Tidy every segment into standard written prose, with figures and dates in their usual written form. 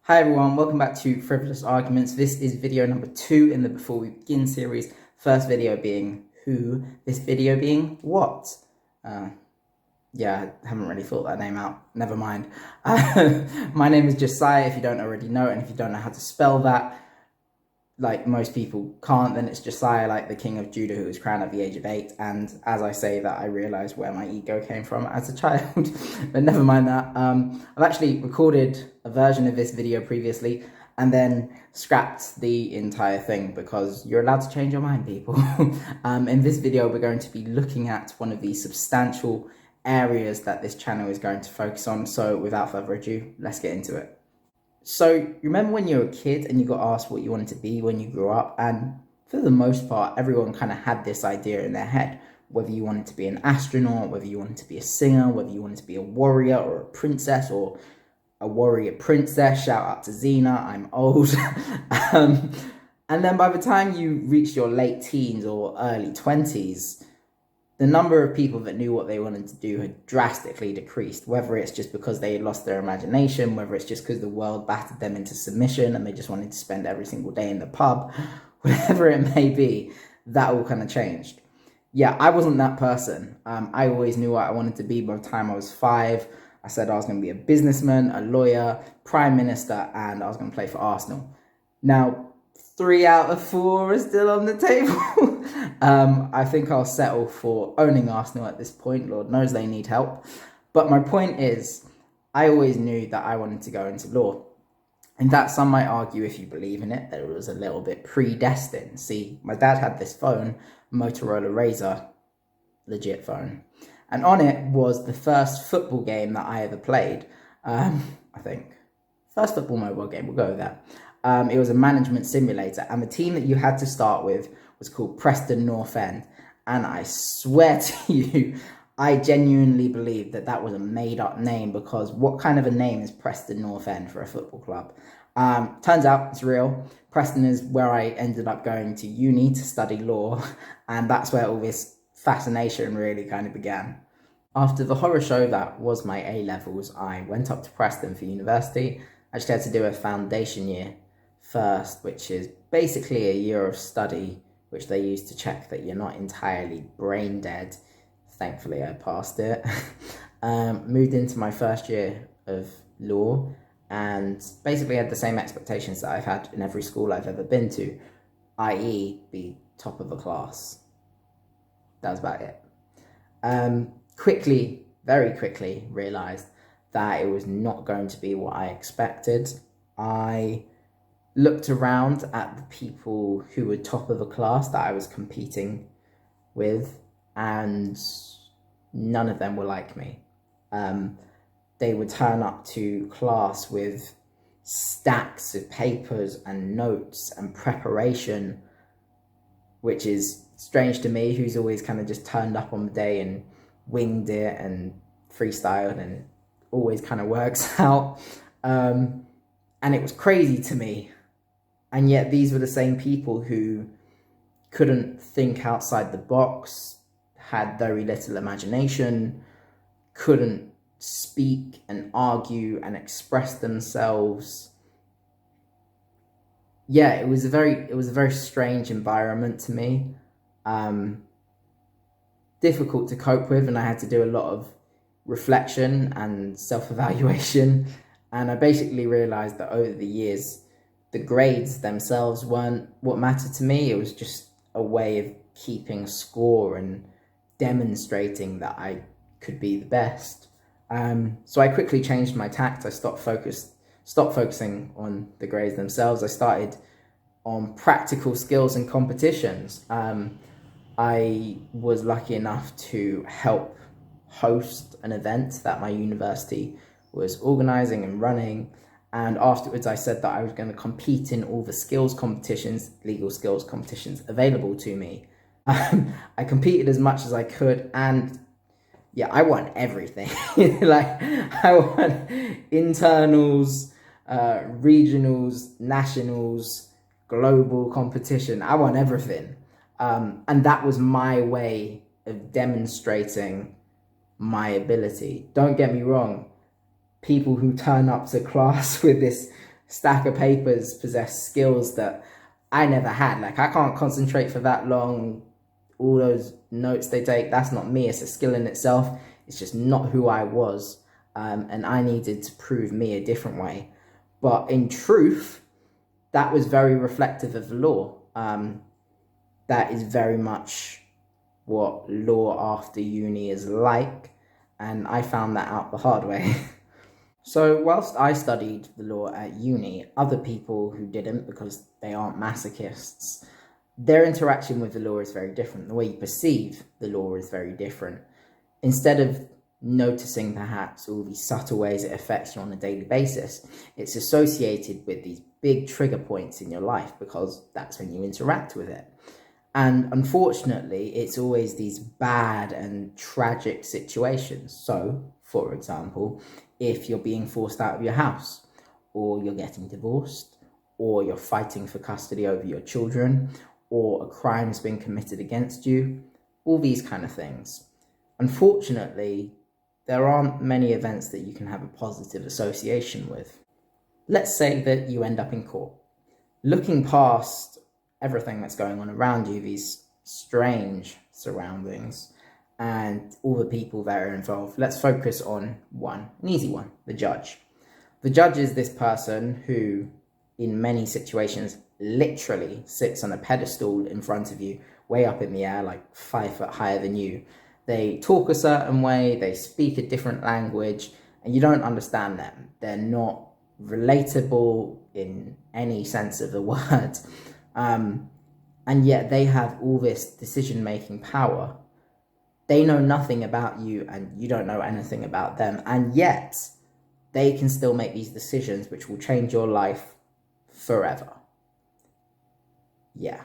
Hi everyone, welcome back to Frivolous Arguments. This is video number 2 in the Before We Begin series. First video being who, this video being what? Yeah, I haven't really thought that name out, never mind. My name is Josiah, if you don't already know, and if you don't know how to spell that, like most people can't, then it's Josiah, like the king of Judah who was crowned at the age of 8. And as I say that, I realise where my ego came from as a child. But never mind that. I've actually recorded a version of this video previously and then scrapped the entire thing because you're allowed to change your mind, people. In this video, we're going to be looking at one of the substantial areas that this channel is going to focus on. So without further ado, let's get into it. So you remember when you were a kid and you got asked what you wanted to be when you grew up, and for the most part everyone kind of had this idea in their head, whether you wanted to be an astronaut, whether you wanted to be a singer, whether you wanted to be a warrior or a princess or a warrior princess. Shout out to Xena, I'm old. And then by the time you reached your late teens or early 20s, the number of people that knew what they wanted to do had drastically decreased, whether it's just because they lost their imagination, whether it's just because the world battered them into submission and they just wanted to spend every single day in the pub, whatever it may be, that all kind of changed. Yeah, I wasn't that person. I always knew what I wanted to be by the time I was 5. I said I was going to be a businessman, a lawyer, prime minister, and I was going to play for Arsenal. Now, 3 out of 4 are still on the table. I think I'll settle for owning Arsenal at this point. Lord knows they need help. But my point is, I always knew that I wanted to go into law. In fact, some might argue, if you believe in it, that it was a little bit predestined. See, my dad had this phone, Motorola Razr, legit phone. And on it was the first football game that I ever played. I think. First football mobile game, we'll go with that. It was a management simulator, and the team that you had to start with was called Preston North End. And I swear to you, I genuinely believe that that was a made-up name, because what kind of a name is Preston North End for a football club? Turns out it's real. Preston is where I ended up going to uni to study law, and that's where all this fascination really kind of began. After the horror show that was my A-levels, I went up to Preston for university. I actually had to do a foundation year first, which is basically a year of study, which they use to check that you're not entirely brain dead. Thankfully, I passed it. Moved into my first year of law and basically had the same expectations that I've had in every school I've ever been to, i.e. be top of the class. That was about it. Very quickly realised that it was not going to be what I expected. I looked around at the people who were top of the class that I was competing with, and none of them were like me. They would turn up to class with stacks of papers and notes and preparation, which is strange to me, who's always kind of just turned up on the day and winged it and freestyled, and it always kind of works out. And it was crazy to me. And yet these were the same people who couldn't think outside the box, had very little imagination, couldn't speak and argue and express themselves. Yeah, it was a very strange environment to me. Difficult to cope with, and I had to do a lot of reflection and self-evaluation. And I basically realized that over the years, the grades themselves weren't what mattered to me. It was just a way of keeping score and demonstrating that I could be the best. So I quickly changed my tact. I stopped focusing on the grades themselves. I started on practical skills and competitions. I was lucky enough to help host an event that my university was organising and running. And afterwards, I said that I was going to compete in all the skills competitions, legal skills competitions available to me. I competed as much as I could, and yeah, I won everything. Like, I won internals, regionals, nationals, global competition. I won everything. And that was my way of demonstrating my ability. Don't get me wrong. People who turn up to class with this stack of papers possess skills that I never had. Like, I can't concentrate for that long. All those notes they take, that's not me. It's a skill in itself. It's just not who I was. And I needed to prove me a different way. But in truth, that was very reflective of the law. That is very much what law after uni is like. And I found that out the hard way. So whilst I studied the law at uni, other people who didn't, because they aren't masochists, their interaction with the law is very different. The way you perceive the law is very different. Instead of noticing perhaps all these subtle ways it affects you on a daily basis, it's associated with these big trigger points in your life because that's when you interact with it. And unfortunately, it's always these bad and tragic situations. So, for example, if you're being forced out of your house, or you're getting divorced, or you're fighting for custody over your children, or a crime's been committed against you, all these kind of things. Unfortunately, there aren't many events that you can have a positive association with. Let's say that you end up in court. Looking past everything that's going on around you, these strange surroundings, and all the people that are involved, let's focus on one, an easy one, the judge. The judge is this person who, in many situations, literally sits on a pedestal in front of you, way up in the air, like 5 foot higher than you. They talk a certain way, they speak a different language, and you don't understand them. They're not relatable in any sense of the word. And yet they have all this decision-making power. They know nothing about you and you don't know anything about them. And yet they can still make these decisions which will change your life forever. Yeah.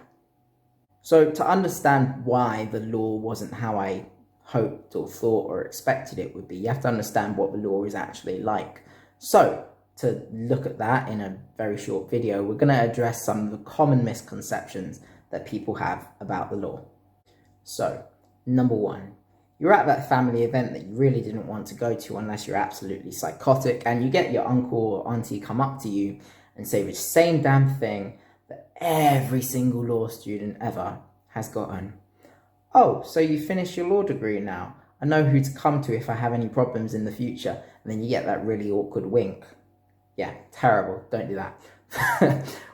So to understand why the law wasn't how I hoped or thought or expected it would be, you have to understand what the law is actually like. So to look at that in a very short video, we're going to address some of the common misconceptions that people have about the law. So, number one, you're at that family event that you really didn't want to go to unless you're absolutely psychotic, and you get your uncle or auntie come up to you and say the same damn thing that every single law student ever has gotten. Oh, so you finished your law degree now. I know who to come to if I have any problems in the future. And then you get that really awkward wink. Yeah, terrible. Don't do that.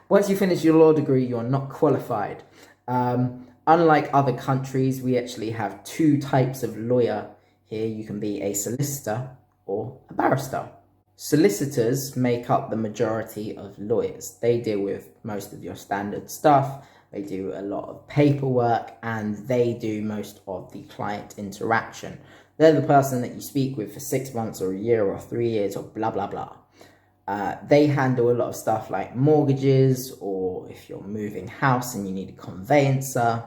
Once you finish your law degree, you're not qualified. Unlike other countries, we actually have 2 types of lawyer here. You can be a solicitor or a barrister. Solicitors make up the majority of lawyers. They deal with most of your standard stuff. They do a lot of paperwork and they do most of the client interaction. They're the person that you speak with for 6 months or a year or 3 years or blah, blah, blah. They handle a lot of stuff like mortgages, or if you're moving house and you need a conveyancer,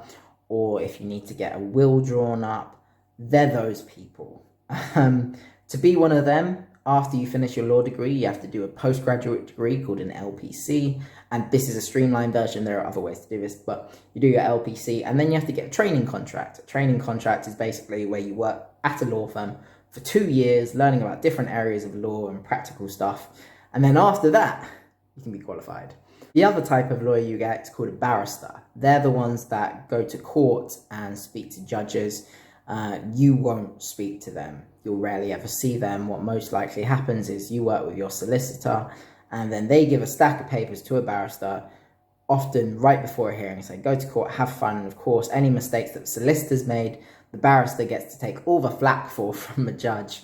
or if you need to get a will drawn up, they're those people. To be one of them, after you finish your law degree, you have to do a postgraduate degree called an LPC, and this is a streamlined version. There are other ways to do this, but you do your LPC, and then you have to get a training contract. A training contract is basically where you work at a law firm for 2 years, learning about different areas of law and practical stuff. And then after that, you can be qualified. The other type of lawyer you get is called a barrister. They're the ones that go to court and speak to judges. You won't speak to them. You'll rarely ever see them. What most likely happens is you work with your solicitor and then they give a stack of papers to a barrister, often right before a hearing, and say, go to court, have fun. And of course, any mistakes that the solicitor's made, the barrister gets to take all the flack for from the judge.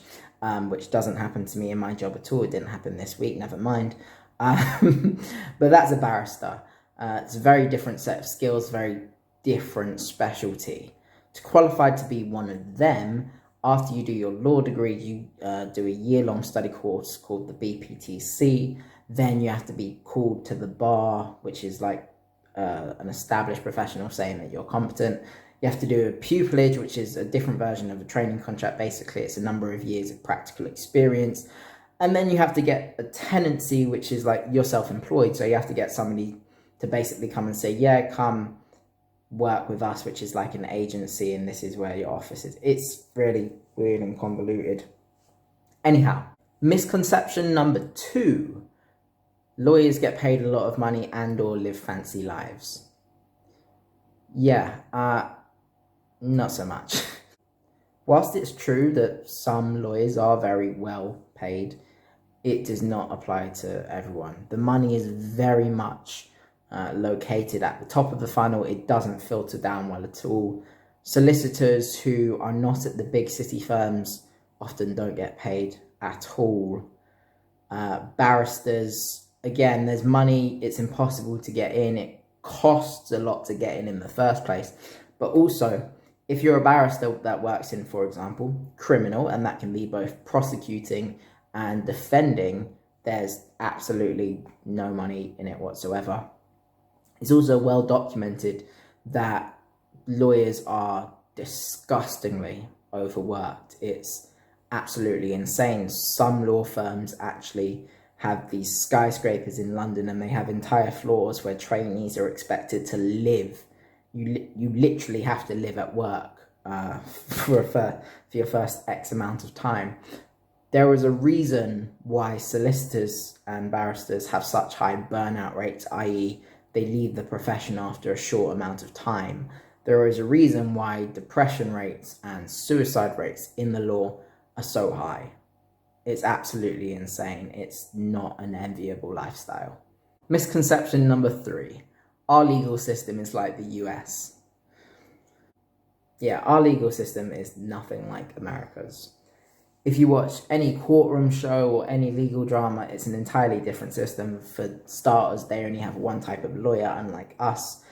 Which doesn't happen to me in my job at all. It didn't happen this week, never mind. But that's a barrister. It's a very different set of skills, very different specialty. To qualify to be one of them, after you do your law degree, you do a year-long study course called the BPTC. Then you have to be called to the bar, which is like an established professional saying that you're competent. You have to do a pupillage, which is a different version of a training contract. Basically, it's a number of years of practical experience. And then you have to get a tenancy, which is like you're self-employed. So you have to get somebody to basically come and say, yeah, come work with us, which is like an agency, and this is where your office is. It's really weird and convoluted. Anyhow, misconception number 2. Lawyers get paid a lot of money and or live fancy lives. Yeah, not so much. Whilst it's true that some lawyers are very well paid, it does not apply to everyone. The money is very much located at the top of the funnel. It doesn't filter down well at all. Solicitors who are not at the big city firms often don't get paid at all. Barristers, again, there's money. It's impossible to get in. It costs a lot to get in the first place. But also, if you're a barrister that works in, for example, criminal, and that can be both prosecuting and defending, there's absolutely no money in it whatsoever. It's also well documented that lawyers are disgustingly overworked. It's absolutely insane. Some law firms actually have these skyscrapers in London, and they have entire floors where trainees are expected to live. You literally have to live at work for your first X amount of time. There is a reason why solicitors and barristers have such high burnout rates, i.e. they leave the profession after a short amount of time. There is a reason why depression rates and suicide rates in the law are so high. It's absolutely insane. It's not an enviable lifestyle. Misconception number 3. Our legal system is like the US. Yeah, our legal system is nothing like America's. If you watch any courtroom show or any legal drama, it's an entirely different system. For starters, they only have one type of lawyer, unlike us.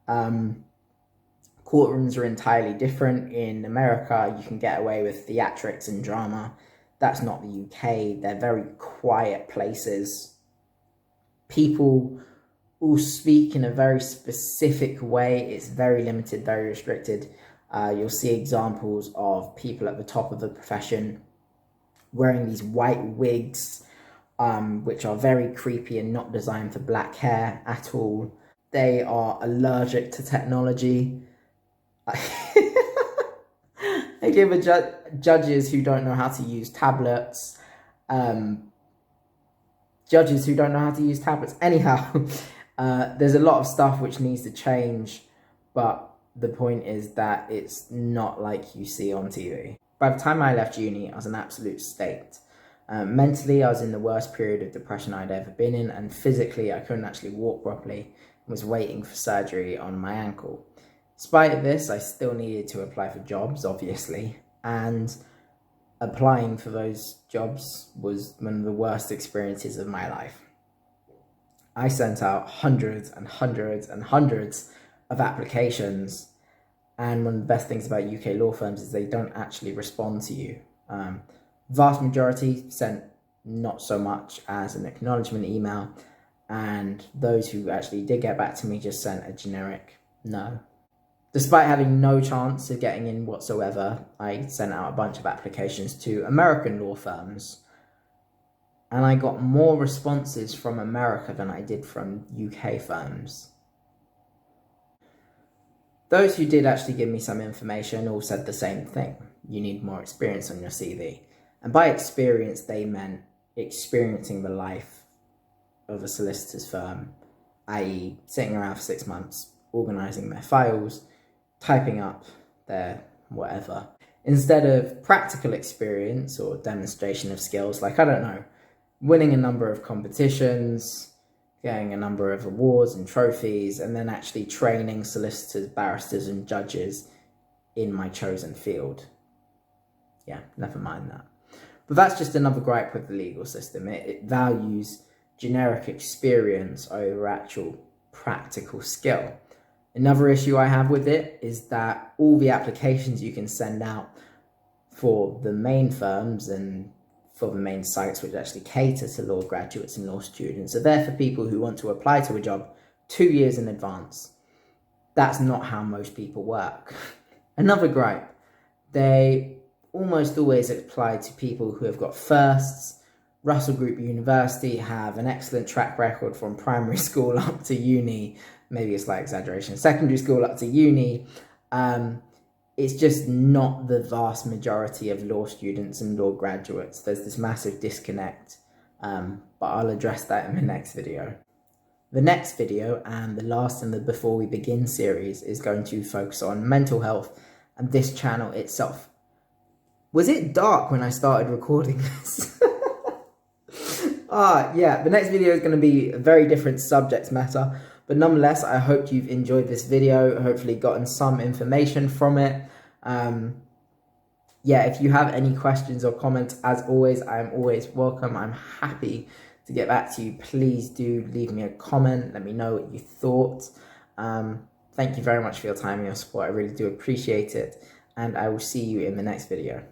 Courtrooms are entirely different. In America, you can get away with theatrics and drama. That's not the UK. They're very quiet places. People all speak in a very specific way. It's very limited, very restricted. You'll see examples of people at the top of the profession wearing these white wigs, which are very creepy and not designed for black hair at all. They are allergic to technology. They give judges who don't know how to use tablets. Judges who don't know how to use tablets. Anyhow, there's a lot of stuff which needs to change, but the point is that it's not like you see on TV. By the time I left uni, I was an absolute state. Mentally, I was in the worst period of depression I'd ever been in, and physically, I couldn't actually walk properly and was waiting for surgery on my ankle. Despite this, I still needed to apply for jobs, obviously, and applying for those jobs was one of the worst experiences of my life. I sent out hundreds and hundreds and hundreds of applications, and one of the best things about UK law firms is they don't actually respond to you. Vast majority sent not so much as an acknowledgement email, and those who actually did get back to me just sent a generic no. Despite having no chance of getting in whatsoever, I sent out a bunch of applications to American law firms, and I got more responses from America than I did from UK firms. Those who did actually give me some information all said the same thing. You need more experience on your CV. And by experience, they meant experiencing the life of a solicitor's firm, i.e. sitting around for 6 months, organising their files, typing up their whatever. Instead of practical experience or demonstration of skills, like, I don't know, winning a number of competitions, getting a number of awards and trophies, and then actually training solicitors, barristers, and judges in my chosen field. Yeah, never mind that. But that's just another gripe with the legal system. It values generic experience over actual practical skill. Another issue I have with it is that all the applications you can send out for the main firms and for the main sites which actually cater to law graduates and law students are there for people who want to apply to a job 2 years in advance. That's not how most people work. Another gripe, they almost always apply to people who have got firsts. Russell Group University have an excellent track record from primary school up to uni. Maybe a slight exaggeration. Secondary school up to uni. It's just not the vast majority of law students and law graduates. There's this massive disconnect but I'll address that in the next video. The next video, and the last in the Before We Begin series, is going to focus on mental health and this channel itself. Was it dark when I started recording this? Yeah, the next video is going to be a very different subject matter, but nonetheless, I hope you've enjoyed this video, hopefully gotten some information from it. Yeah, if you have any questions or comments, as always, I'm always welcome. I'm happy to get back to you. Please do leave me a comment. Let me know what you thought. Thank you very much for your time and your support. I really do appreciate it. And I will see you in the next video.